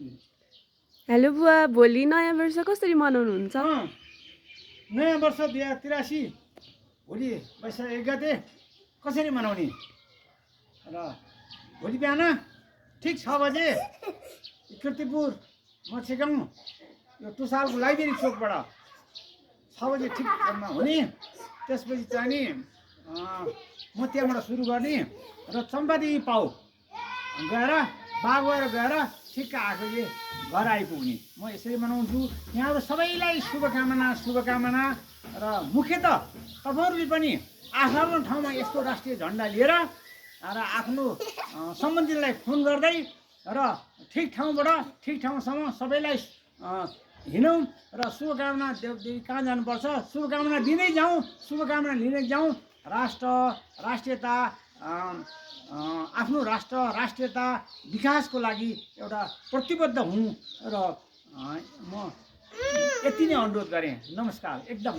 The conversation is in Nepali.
हेलो बुवा, भोलि नयाँ वर्ष कसरी मनाउनुहुन्छ? नयाँ वर्ष 2083 भोलि वैशाख 1 गते कसरी मनाउने र भोलि बिहान ठिक 6 बजे किर्तिपुर मछेगाउँ यो टुसालको लाइब्रेरी चोकबाट 6 बजे ठिक हुने। त्यसपछि चाहिँ नि म त्यहाँबाट सुरु गर्ने र चम्पादेवी पाउ गएर बागुवाएर गएर ठिक्क 8 बजे घर आइपुग्ने। म यसरी मनाउँछु। यहाँहरू सबैलाई शुभकामना र मुख्यतः तपाईँहरूले पनि आफ्नो ठाउँमा यस्तो राष्ट्रिय झन्डा लिएर र आफ्नो सम्बन्धीलाई फोन गर्दै र ठिक ठाउँबाट ठिक ठाउँसम्म सबैलाई हिँडौँ र शुभकामना देवदेवी कहाँ जानुपर्छ शुभकामना दिँदै जाउँ, शुभकामना लिँदै जाउँ। राष्ट्रियता आफ्नो राष्ट्र राष्ट्रियता विकासको लागि एउटा प्रतिबद्ध हुँ र म यति नै अनुरोध गरेँ। नमस्कार। एकदम।